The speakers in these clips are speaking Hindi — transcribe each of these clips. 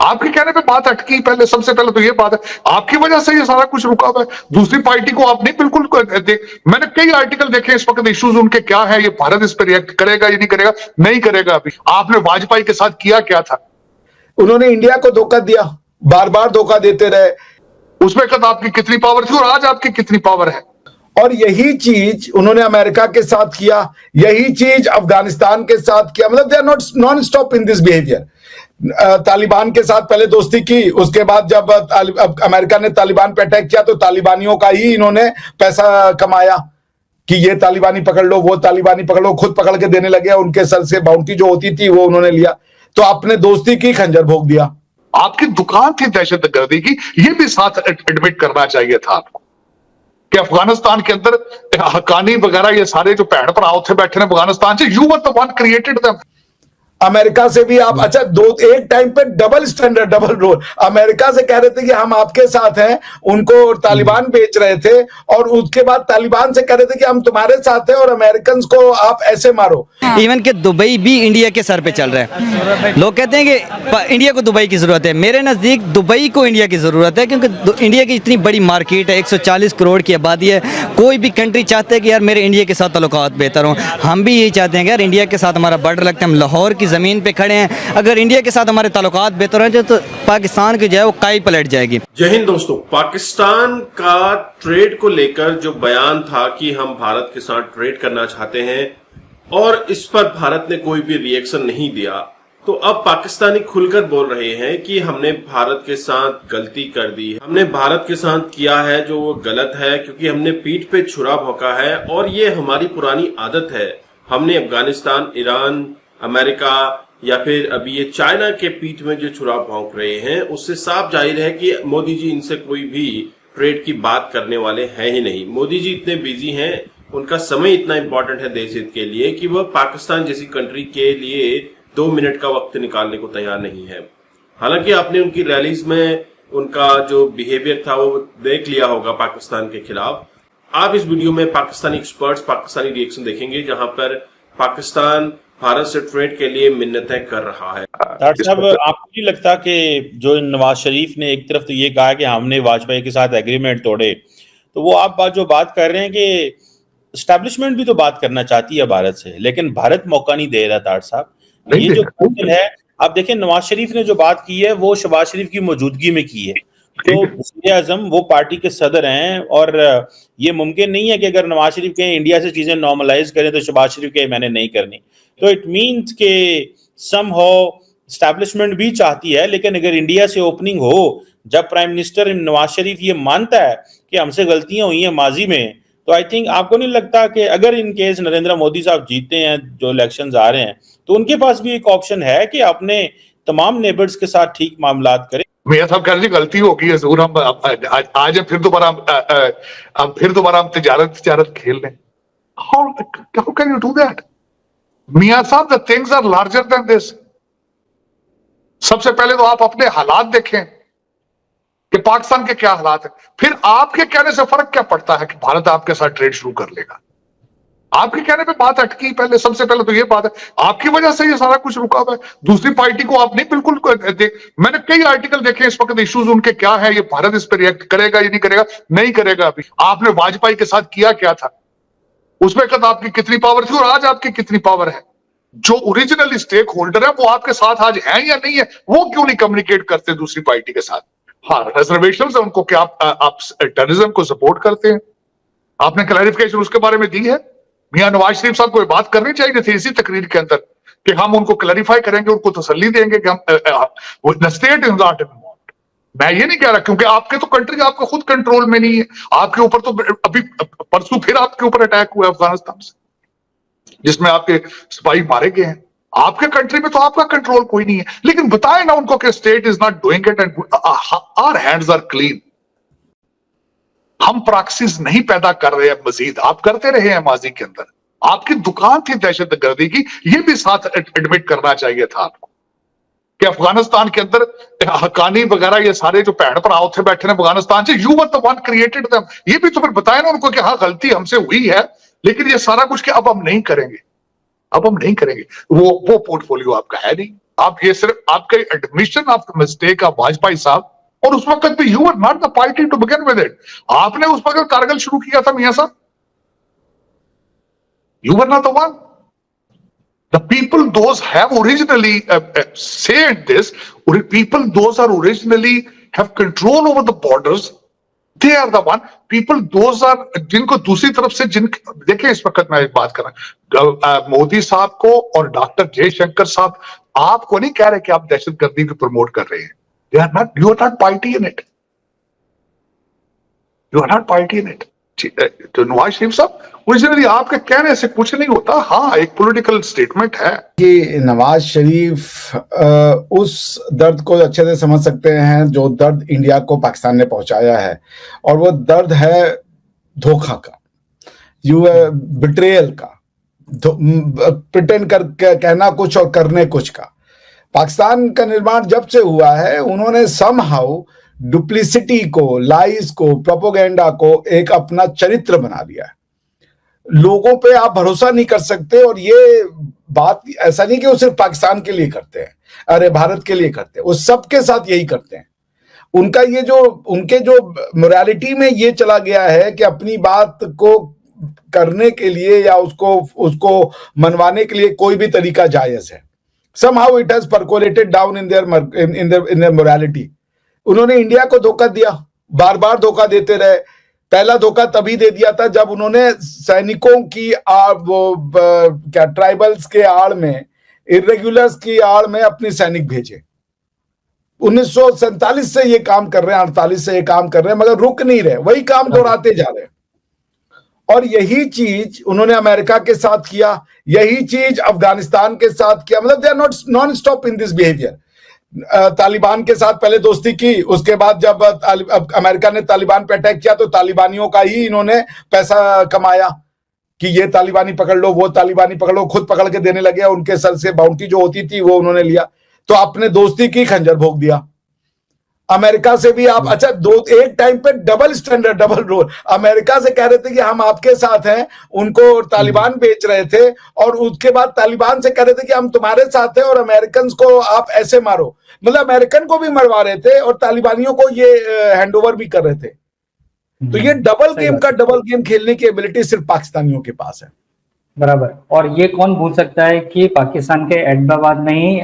आपके कहने पे बात अटकी। पहले सबसे पहले तो ये बात है, आपकी वजह से ये सारा कुछ रुका हुआ है। दूसरी पार्टी को आप नहीं बिल्कुल मैंने कई आर्टिकल देखे इस वक्त, इश्यूज उनके क्या है, ये भारत इस पर रिएक्ट करेगा या नहीं करेगा, नहीं करेगा। अभी आपने वाजपेयी के साथ किया क्या था? उन्होंने इंडिया को धोखा दिया, बार बार धोखा देते रहे। उसमें कद आपकी कितनी पावर थी और आज आपकी कितनी पावर है? और यही चीज उन्होंने अमेरिका के साथ किया, यही चीज अफगानिस्तान के साथ किया। मतलब they are not non stop in this behaviour. Taliban के साथ पहले दोस्ती की, उसके बाद जब अमेरिका ने तालिबान पे अटैक किया तो तालिबानियों का ही इन्होंने पैसा कमाया कि ये तालिबानी पकड़ लो, वो तालिबानी पकड़ लो, खुद पकड़ के देने लगे। उनके सर से बाउंटी जो होती थी वो उन्होंने लिया, तो आपने दोस्ती की, खंजर भोग दिया। आपकी दुकान थी दहशतगर्दी की, ये भी साथ एडमिट करना चाहिए था आपको कि अफगानिस्तान के अंदर हक्कानी वगैरह ये सारे जो भैन भरा उठे बैठे ने अफगानिस्तान से, you were the one created them. America से भी आप, अच्छा, एक टाइम पे double standard, double role. America से कह रहे थे कि हम आपके साथ हैं, उनको तालिबान बेच रहे थे, और उसके बाद तालिबान से कह रहे थे कि हम तुम्हारे साथ हैं और अमेरिकन को आप ऐसे मारो। इवन के दुबई भी इंडिया के सर पे चल रहा है। लोग कहते हैं कि इंडिया को दुबई की जरूरत है। मेरे नजदीक दुबई को इंडिया की जरूरत है, क्योंकि इंडिया की इतनी बड़ी मार्केट है, 140 करोड़ की आबादी है। कोई भी कंट्री चाहते हैं कि यार मेरे इंडिया के साथ ताल्लुकात बेहतर हों। हम भी यही चाहते हैं कि यार इंडिया के साथ हमारा बॉर्डर लगता है, हम लाहौर की ज़मीन पे खड़े हैं। अगर इंडिया के साथ हमारे ताल्लुकात बेहतर हो जाए तो पाकिस्तान की जो है वो काई पलट जाएगी। जय हिंद दोस्तों। पाकिस्तान का ट्रेड को लेकर जो बयान था कि हम भारत के साथ ट्रेड करना चाहते हैं, और इस पर भारत ने कोई भी रिएक्शन नहीं दिया, तो अब पाकिस्तानी खुलकर बोल रहे हैं कि हमने भारत के साथ गलती कर दी, हमने भारत के साथ किया है जो वो गलत है, क्योंकि हमने पीठ पे छुरा भौंका है और ये हमारी पुरानी आदत है। हमने अफगानिस्तान, ईरान, अमेरिका या फिर अभी ये चाइना के पीठ में जो छुरा भौंक रहे हैं, उससे साफ जाहिर है कि मोदी जी इनसे कोई भी ट्रेड की बात करने वाले हैं ही नहीं। मोदी जी इतने बिजी हैं, उनका समय इतना इंपॉर्टेंट है देश हित के लिए कि वह पाकिस्तान जैसी कंट्री के लिए 2 मिनट का वक्त निकालने को तैयार नहीं है। हालांकि आपने उनकी रैलीज में उनका जो बिहेवियर था वो देख लिया होगा पाकिस्तान के खिलाफ। आप इस वीडियो में पाकिस्तानी एक्सपर्ट्स, पाकिस्तानी रिएक्शन देखेंगे, जहां पर पाकिस्तान भारत से ट्रेड के लिए मिन्नतें कर रहा है। डॉक्टर साहब, आपको नहीं लगता कि जो नवाज शरीफ ने एक तरफ तो ये कहा कि हमने वाजपेयी के साथ एग्रीमेंट तोड़े, तो वो आप जो बात कर रहे हैं कि एस्टैब्लिशमेंट भी तो बात करना चाहती है भारत से, लेकिन भारत मौका नहीं दे रहा। डॉक्टर साहब, ये जो क्वेश्चन है, आप देखें नवाज शरीफ ने जो बात की है वो शहबाज शरीफ की मौजूदगी में की है। तो वज़ीर-ए-आज़म वो पार्टी के सदर हैं, और ये मुमकिन नहीं है कि अगर नवाज शरीफ कहें इंडिया से चीजें नॉर्मलाइज करें तो शहबाज शरीफ कहे मैंने नहीं करनी। तो इट मीन्स के समहाउ एस्टैब्लिशमेंट भी चाहती है, लेकिन अगर इंडिया से ओपनिंग हो, जब प्राइम मिनिस्टर नवाज शरीफ ये मानता है कि हमसे गलतियां हुई हैं माजी में, तो आई थिंक आपको नहीं लगता कि अगर इन केस नरेंद्र मोदी साहब जीतते हैं, जो इलेक्शंस आ रहे हैं, तो उनके पास भी एक ऑप्शन है कि अपने तमाम नेबर्स के साथ ठीक मामलात करें। मेरा साहब कह गलती होगी है जरूर। हम आज फिर दोबारा हम तिजारत खेल लें। How can you do that? मियां साहब, the things are larger than this. सबसे पहले तो आप अपने हालात देखें कि पाकिस्तान के क्या हालात है, फिर आपके कहने से फर्क क्या पड़ता है कि भारत आपके साथ ट्रेड शुरू कर लेगा। आपके कहने पे बात अटकी। पहले सबसे पहले तो ये बात है, आपकी वजह से ये सारा कुछ रुका हुआ है। दूसरी पार्टी को आप नहीं बिल्कुल मैंने कई आर्टिकल देखे इस वक्त, इश्यूज उनके क्या है, ये भारत इस पर रिएक्ट करेगा या नहीं करेगा, नहीं करेगा। अभी आपने वाजपेयी के साथ किया क्या था? उसमें कद आपकी कितनी पावर थी और आज आपकी कितनी पावर है? जो ओरिजिनल स्टेक होल्डर है वो आपके साथ आज है या नहीं है, वो क्यों नहीं कम्युनिकेट करते दूसरी पार्टी के साथ? हाँ, रिजर्वेशन है उनको, क्या आप टेररिज्म को सपोर्ट करते हैं? आपने क्लैरिफिकेशन उसके बारे में दी है? मियां नवाज शरीफ साहब को ये बात करनी चाहिए थी इसी तकरीर के अंदर कि हम उनको क्लैरिफाई करेंगे, उनको तसल्ली देंगे कि हम स्टेट इज नॉट इन्वॉल्व्ड। मैं ये नहीं कह रहा, क्योंकि आपके तो कंट्री आपके खुद कंट्रोल में नहीं है। आपके ऊपर तो अभी परसों फिर आपके ऊपर अटैक हुआ अफगानिस्तान से, जिसमें आपके सिपाही मारे गए हैं। आपके कंट्री में तो आपका कंट्रोल कोई नहीं है, लेकिन बताए ना उनको कि state is not doing it and our hands are clean. हम प्रैक्टिस नहीं पैदा कर रहे हैं मजीद, आप करते रहे हैं माजी के अंदर। आपकी दुकान थी दहशतगर्दी की, ये भी साथ एडमिट करना चाहिए था आपको कि अफगानिस्तान के अंदर हक्कानी वगैरह ये सारे जो भैन भरा उठे बैठे ने अफगानिस्तान से, you were the one created them. ये भी तो फिर बताए ना उनको कि हाँ गलती हमसे हुई है, लेकिन ये सारा कुछ कि अब हम नहीं करेंगे, अब हम नहीं करेंगे। वो पोर्टफोलियो आपका है नहीं। आप ये सिर्फ आपके admission of the mistake of Vajpayee साहब, और उस वक्त भी you are not the party to begin with it. आपने उस वक्त कारगिल शुरू किया था मियां साहब, you were not the one. The people those have originally said this, people those are originally have control over the borders, they are the one people those are जिनको दूसरी तरफ से देखिए इस वक्त मैं एक बात कर रहा हूं, मोदी साहब को और डॉक्टर जयशंकर साहब आपको नहीं कह रहे कि आप दहशतगर्दी को प्रमोट कर रहे हैं। They are not, you are not party in it, you are not party in it। तो नवाज शरीफ साहब ओरिजिनली आपके कहने से कुछ नहीं होता, हाँ एक पॉलिटिकल स्टेटमेंट है कि नवाज शरीफ उस दर्द को अच्छे से समझ सकते हैं जो दर्द इंडिया को पाकिस्तान ने पहुंचाया है, और वो दर्द है धोखा का, बिट्रेयल का, प्रिटेंड कर कहना कुछ और करने कुछ का। पाकिस्तान का निर्माण जब से हुआ है उन्होंने समहाउ डुप्लिसिटी को, लाइज को, प्रोपोगेंडा को एक अपना चरित्र बना लिया है। लोगों पे आप भरोसा नहीं कर सकते, और ये बात ऐसा नहीं कि वो सिर्फ पाकिस्तान के लिए करते हैं, अरे भारत के लिए करते हैं, वो सबके साथ यही करते हैं। उनका ये जो उनके जो मोरालिटी में ये चला गया है कि अपनी बात को करने के लिए या उसको मनवाने के लिए कोई भी तरीका जायज है। somehow it has percolated down in their morality। उन्होंने इंडिया को धोखा दिया, बार बार धोखा देते रहे। पहला धोखा तभी दे दिया था जब उन्होंने सैनिकों की क्या ट्राइबल्स के आड़ में, इर्रेगुलर्स की आड़ में अपने सैनिक भेजे। 1947 से ये काम कर रहे हैं, 48 से ये काम कर रहे हैं, मगर रुक नहीं रहे, वही काम दोहराते जा रहे हैं। और यही चीज उन्होंने अमेरिका के साथ किया, यही चीज अफगानिस्तान के साथ किया। मतलब they are not non stop in this behaviour. Taliban के साथ पहले दोस्ती की, उसके बाद जब अमेरिका ने तालिबान पे अटैक किया तो तालिबानियों का ही इन्होंने पैसा कमाया कि ये तालिबानी पकड़ लो, वो तालिबानी पकड़ लो, खुद पकड़ के देने लगे। उनके सर से बाउंटी जो होती थी वो उन्होंने लिया, तो आपने दोस्ती की, खंजर भोग दिया। अमेरिका से भी आप अच्छा एक टाइम पे double standard, double role. America से कह रहे थे कि हम आपके साथ हैं, उनको तालिबान बेच रहे थे, और उसके बाद तालिबान से कह रहे थे कि हम तुम्हारे साथ हैं और अमेरिकन को आप ऐसे मारो। मतलब अमेरिकन को भी मरवा रहे थे और तालिबानियों को ये हैंडओवर भी कर रहे थे। तो ये डबल गेम खेलने की एबिलिटी सिर्फ पाकिस्तानियों के पास है। बराबर। और ये कौन भूल सकता है कि पाकिस्तान के एबटाबाद में ही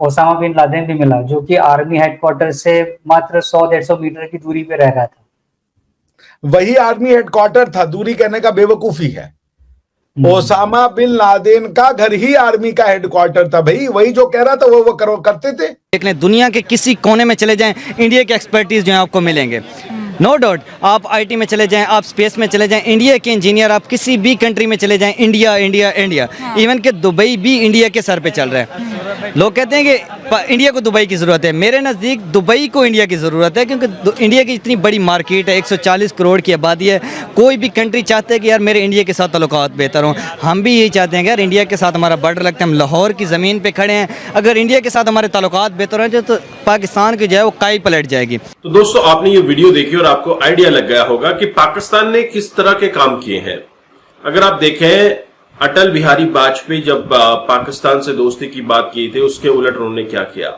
ओसामा बिन लादेन भी मिला, जो कि आर्मी हेडक्वार्टर से मात्र 100-150 मीटर की दूरी पे रह रहा था। वही आर्मी हेडक्वार्टर था, दूरी कहने का बेवकूफी है। ओसामा बिन लादेन का घर ही आर्मी का हेडक्वार्टर था भाई, वही जो कह रहा था वो करते थे। देख लें, दुनिया के किसी कोने में चले जाएं, इंडिया के एक्सपर्टीज जो है आपको मिलेंगे। नो डाउट, आप आईटी में चले जाएं, आप स्पेस में चले जाएं, इंडिया के इंजीनियर आप किसी भी कंट्री में चले जाएं, इंडिया इंडिया इंडिया। इवन के दुबई भी इंडिया के सर पे चल रहा है। लोग कहते हैं कि इंडिया को दुबई की ज़रूरत है। मेरे नज़दीक दुबई को इंडिया की ज़रूरत है, क्योंकि इंडिया की इतनी बड़ी मार्केट है, 140 करोड़ की आबादी है। कोई भी कंट्री चाहते हैं कि यार मेरे इंडिया के साथ ताल्लुकात बेहतर हों। हम भी यही चाहते हैं कि यार इंडिया के साथ हमारा बॉर्डर लगता है, हम लाहौर की ज़मीन पर खड़े हैं। अगर इंडिया के साथ हमारे ताल्लुकात बेहतर हों तो पाकिस्तान की जो है वो काई पलट जाएगी। तो दोस्तों, आपने ये वीडियो देखी और आपको आइडिया लग गया होगा कि पाकिस्तान ने किस तरह के काम किए हैं। अगर आप देखें, अटल बिहारी वाजपेयी जब पाकिस्तान से दोस्ती की बात की थी, उसके उलट उन्होंने क्या किया।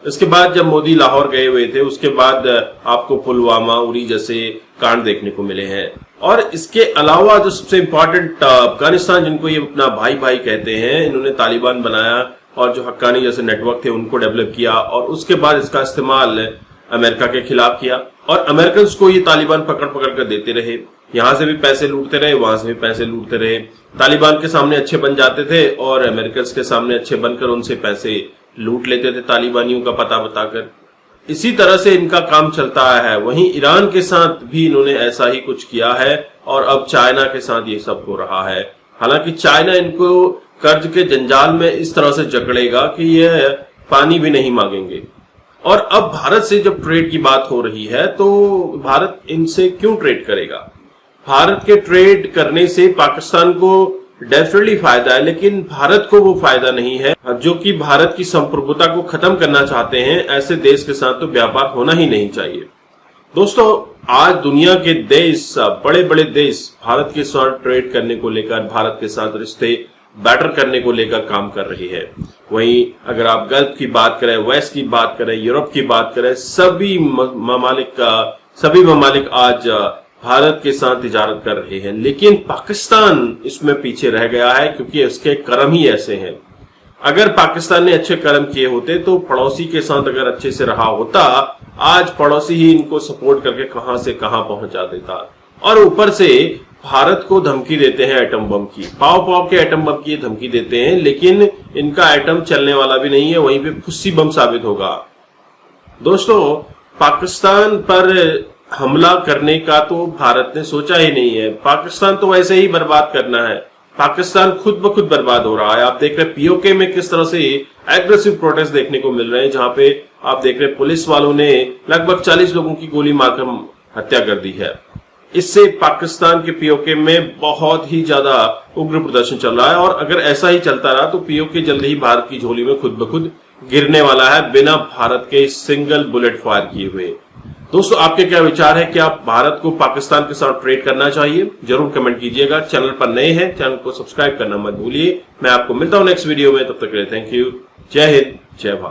इसके बाद जब मोदी लाहौर गए हुए थे, उसके बाद आपको पुलवामा, उरी जैसे कांड देखने को मिले हैं। और इसके अलावा जो सबसे इंपॉर्टेंट, अफगानिस्तान जिनको ये अपना भाई भाई कहते हैं, इन्होंने तालिबान बनाया और जो हक्कानी जैसे नेटवर्क थे उनको डेवलप किया, और उसके बाद इसका इस्तेमाल अमेरिका के खिलाफ किया। और अमेरिकन को ये तालिबान पकड़ पकड़ कर देते रहे, यहां से भी पैसे लूटते रहे, वहां से भी पैसे लूटते रहे। तालिबान के सामने अच्छे बन जाते थे और अमेरिकन के सामने अच्छे बनकर उनसे पैसे लूट लेते थे, तालिबानियों का पता बताकर। इसी तरह से इनका काम चलता है। वहीं ईरान के साथ भी इन्होंने ऐसा ही कुछ किया है, और अब चाइना के साथ ये सब हो रहा है। हालांकि चाइना इनको कर्ज के जंजाल में इस तरह से जकड़ेगा कि ये पानी भी नहीं मांगेंगे। और अब भारत से जब ट्रेड की बात हो रही है, तो भारत इनसे क्यों ट्रेड करेगा? भारत के ट्रेड करने से पाकिस्तान को डेफिनेटली फायदा है, लेकिन भारत को वो फायदा नहीं है। जो कि भारत की संप्रभुता को खत्म करना चाहते हैं, ऐसे देश के साथ तो व्यापार होना ही नहीं चाहिए। दोस्तों, आज दुनिया के देश, बड़े बड़े देश भारत के साथ ट्रेड करने को लेकर, भारत के साथ रिश्ते बेटर करने को लेकर काम कर रही है। वहीं अगर आप गल्फ की बात करें, वेस्ट की बात करें, यूरोप की बात करें, सभी ममालिक आज भारत के साथ तिजारत कर रहे हैं, लेकिन पाकिस्तान इसमें पीछे रह गया है क्योंकि उसके कर्म ही ऐसे हैं। अगर पाकिस्तान ने अच्छे कर्म किए होते तो पड़ोसी के साथ अगर अच्छे से रहा होता, आज पड़ोसी ही इनको सपोर्ट करके कहां से कहां पहुंचा देता। और ऊपर से भारत को धमकी देते हैं एटम बम की, पाव के एटम बम की धमकी देते हैं, लेकिन इनका एटम चलने वाला भी नहीं है, वहीं पे फुस्सी बम साबित होगा। दोस्तों, पाकिस्तान पर हमला करने का तो भारत ने सोचा ही नहीं है। पाकिस्तान तो वैसे ही बर्बाद करना है। पाकिस्तान खुद ब खुद बर्बाद हो रहा है। आप देख रहे हैं पीओके में किस तरह से एग्रेसिव प्रोटेस्ट देखने को मिल रहे हैं, जहां पे आप देख रहे हैं पुलिस वालों ने लगभग 40 लोगों की गोली मारकर हत्या कर दी है। इससे पाकिस्तान के पीओके में बहुत ही ज्यादा उग्र प्रदर्शन चल रहा है, और अगर ऐसा ही चलता रहा तो पीओके जल्द ही भारत की झोली में खुद ब खुद गिरने वाला है, बिना भारत के सिंगल बुलेट फायर किए हुए। दोस्तों, आपके क्या विचार है? क्या भारत को पाकिस्तान के साथ ट्रेड करना चाहिए? जरूर कमेंट कीजिएगा। चैनल पर नए हैं, चैनल को सब्सक्राइब करना मत भूलिए। मैं आपको मिलता हूं नेक्स्ट वीडियो में, तब तक के लिए थैंक यू। जय हिंद, जय भारत।